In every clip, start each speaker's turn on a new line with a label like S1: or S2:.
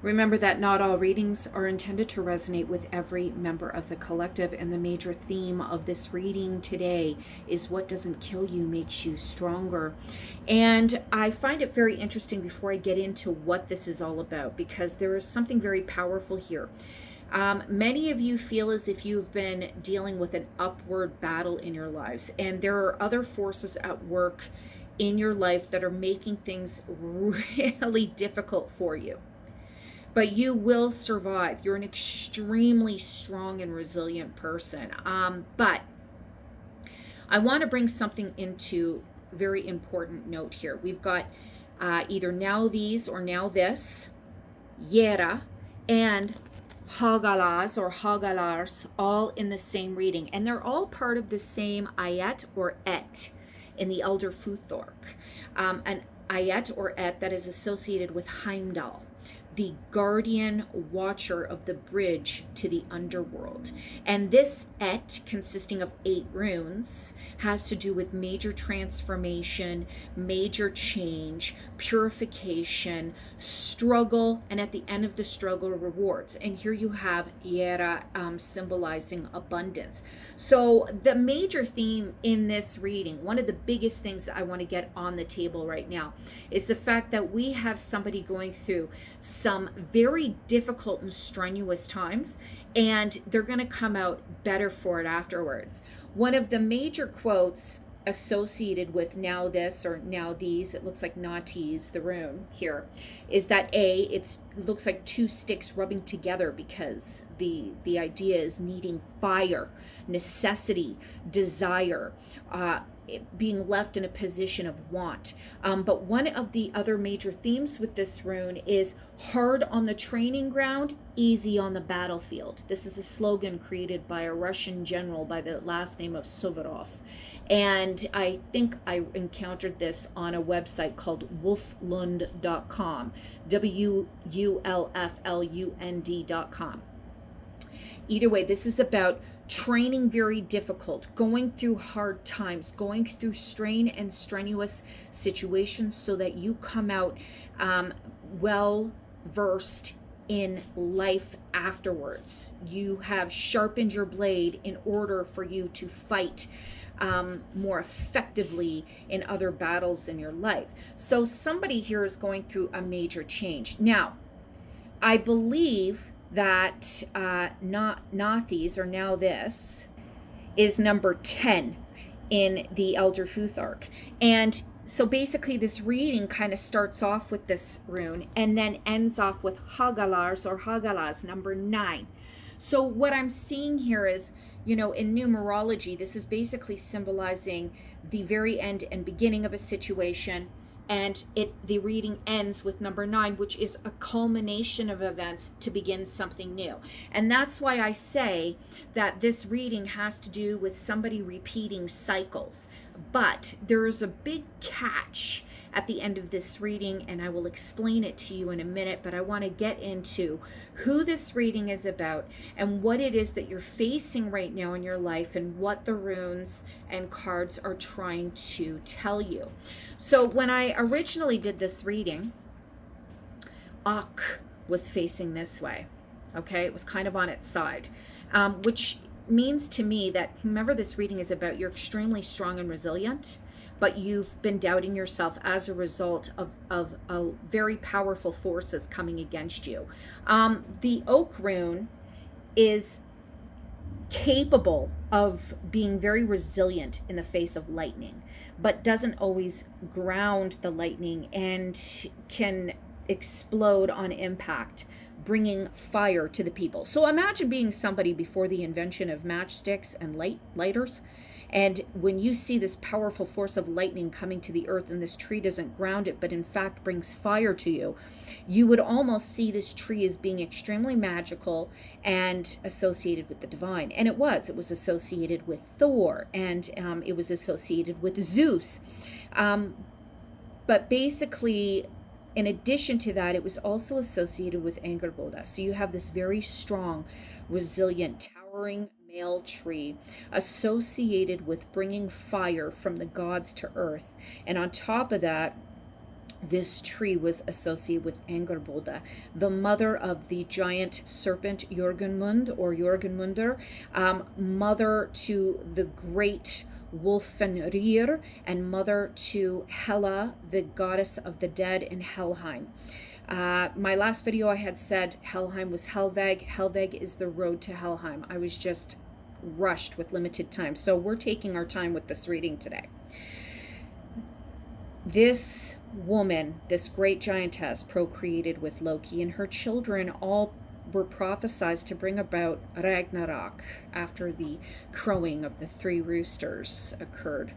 S1: Remember that not all readings are intended to resonate with every member of the collective, and the major theme of this reading today is what doesn't kill you makes you stronger. And I find it very interesting before I get into what this is all about, because there is something very powerful here. Many of you feel as if you've been dealing with an upward battle in your lives, and there are other forces at work in your life that are making things really difficult for you, but you will survive. You're an extremely strong and resilient person. But I want to bring something into very important note here. We've got either now these or now this, Yera, and Hagalas or Hagalars, all in the same reading. And they're all part of the same ayat or et in the Elder Futhark. An ayat or et that is associated with Heimdall, the guardian watcher of the bridge to the underworld. And this et, consisting of 8 runes, has to do with major transformation, major change, purification, struggle, and at the end of the struggle, rewards. And here you have Yera symbolizing abundance. So the major theme in this reading, one of the biggest things that I want to get on the table right now, is the fact that we have somebody going through some very difficult and strenuous times, and they're going to come out better for it afterwards. One of the major quotes associated with now this or now these, it looks like Nati's, the rune here, is that it looks like 2 sticks rubbing together, because the idea is needing fire, necessity, desire, being left in a position of want. But one of the other major themes with this rune is hard on the training ground, easy on the battlefield. This is a slogan created by a Russian general by the last name of Suvorov. And I think I encountered this on a website called wolflund.com, WULFLUND.com. Either way, this is about training very difficult, going through hard times, going through strain and strenuous situations so that you come out well versed in life afterwards. You have sharpened your blade in order for you to fight more effectively in other battles in your life. So somebody here is going through a major change. Now, I believe that Nathi's, or now this, is number 10 in the Elder Futhark. And so basically this reading kind of starts off with this rune and then ends off with Hagalars or Hagalas, number 9. So what I'm seeing here is, in numerology, this is basically symbolizing the very end and beginning of a situation. And the reading ends with number 9, which is a culmination of events to begin something new. And that's why I say that this reading has to do with somebody repeating cycles. But there is a big catch at the end of this reading, and I will explain it to you in a minute, but I want to get into who this reading is about and what it is that you're facing right now in your life and what the runes and cards are trying to tell you. So when I originally did this reading, Ak was facing this way, okay? It was kind of on its side, which means to me that, remember, this reading is about you're extremely strong and resilient, but you've been doubting yourself as a result of very powerful forces coming against you. The oak rune is capable of being very resilient in the face of lightning, but doesn't always ground the lightning and can explode on impact, bringing fire to the people. So imagine being somebody before the invention of matchsticks and lighters. And when you see this powerful force of lightning coming to the earth and this tree doesn't ground it, but in fact brings fire to you, you would almost see this tree as being extremely magical and associated with the divine. And it was associated with Thor, and it was associated with Zeus. But basically, in addition to that, it was also associated with Angerboda. So you have this very strong, resilient, towering male tree associated with bringing fire from the gods to earth. And on top of that, This tree was associated with Angerboda, the mother of the giant serpent Jorgenmund or Jorgenmunder, mother to the great Wolfenrir, and mother to Hela, the goddess of the dead in Helheim. My last video I had said Helheim was Helveg. Helveg is the road to Helheim. I was just rushed with limited time, so we're taking our time with this reading today. This woman, this great giantess, procreated with Loki, and her children all were prophesied to bring about Ragnarok after the crowing of the three roosters occurred.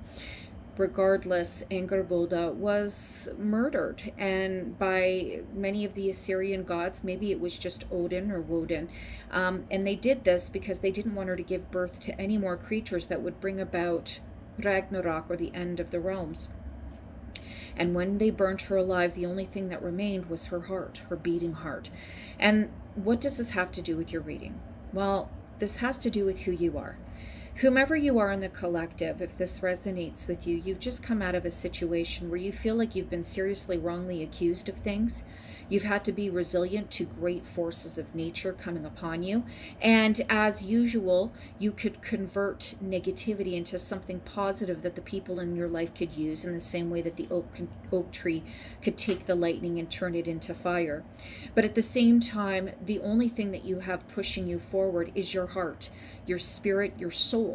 S1: Regardless, Angerboda was murdered, and by many of the Assyrian gods. Maybe it was just Odin or Woden, and they did this because they didn't want her to give birth to any more creatures that would bring about Ragnarok, or the end of the realms. And when they burnt her alive, the only thing that remained was her heart, her beating heart. And what does this have to do with your reading? Well, this has to do with who you are. Whomever you are in the collective, if this resonates with you, you've just come out of a situation where you feel like you've been seriously wrongly accused of things. You've had to be resilient to great forces of nature coming upon you. And as usual, you could convert negativity into something positive that the people in your life could use, in the same way that the oak tree could take the lightning and turn it into fire. But at the same time, the only thing that you have pushing you forward is your heart, your spirit, your soul.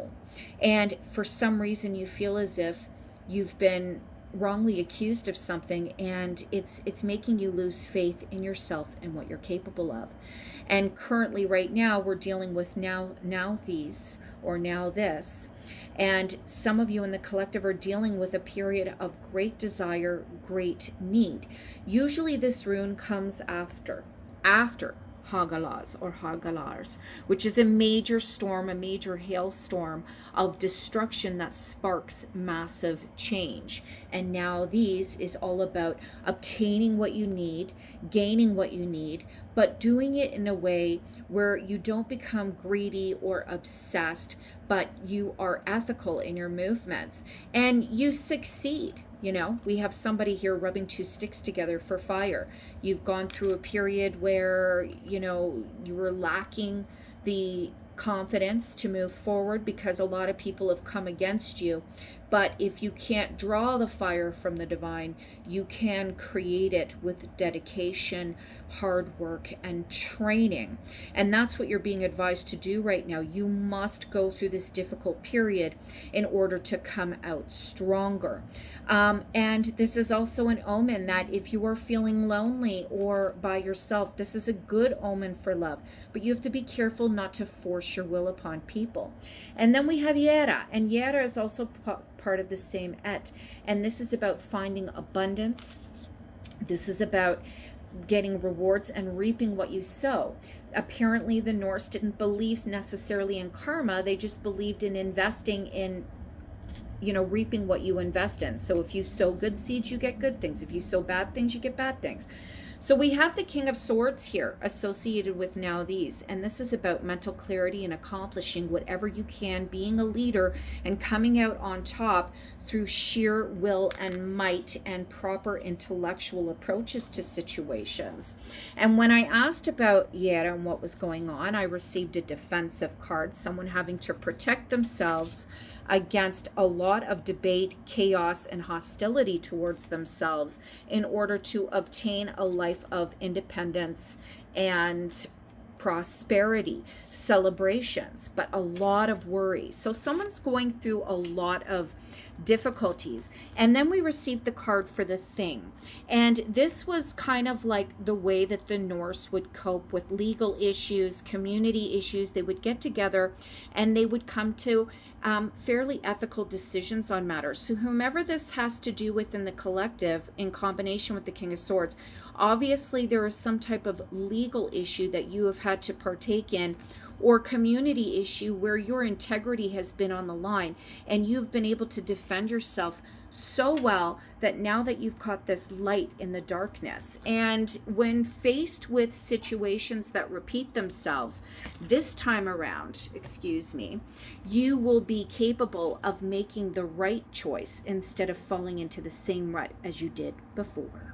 S1: And for some reason you feel as if you've been wrongly accused of something, and it's making you lose faith in yourself and what you're capable of. And currently right now we're dealing with now these, or now this, and some of you in the collective are dealing with a period of great desire, great need. Usually this rune comes after Hagalaz or Hagalars, which is a major storm, a major hailstorm of destruction that sparks massive change. And now these is all about obtaining what you need, gaining what you need, but doing it in a way where you don't become greedy or obsessed, but you are ethical in your movements and you succeed. You know, we have somebody here rubbing two sticks together for fire. You've gone through a period where, you know, you were lacking the confidence to move forward because a lot of people have come against you. But if you can't draw the fire from the divine, you can create it with dedication, hard work, and training. And that's what you're being advised to do right now. You must go through this difficult period in order to come out stronger. And this is also an omen that if you are feeling lonely or by yourself, this is a good omen for love. But you have to be careful not to force your will upon people. And then we have Yera, and Yera is also part of the same Et, and this is about finding abundance. This is about getting rewards and reaping what you sow. Apparently the Norse didn't believe necessarily in karma, they just believed in investing in, you know, reaping what you invest in. So if you sow good seeds, you get good things. If you sow bad things, you get bad things. So we have the King of Swords here associated with now these, and this is about mental clarity and accomplishing whatever you can, being a leader and coming out on top through sheer will and might and proper intellectual approaches to situations. And when I asked about Yera and what was going on, I received a defensive card, someone having to protect themselves against a lot of debate, chaos, and hostility towards themselves in order to obtain a life of independence and prosperity, celebrations, but a lot of worry. So someone's going through a lot of difficulties. And then we received the card for the Thing. And this was kind of like the way that the Norse would cope with legal issues, community issues. They would get together and they would come to fairly ethical decisions on matters. So whomever this has to do with in the collective, in combination with the King of Swords, obviously there is some type of legal issue that you have had to partake in, or community issue where your integrity has been on the line and you've been able to defend yourself so well that now that you've caught this light in the darkness, and when faced with situations that repeat themselves this time around, you will be capable of making the right choice instead of falling into the same rut as you did before.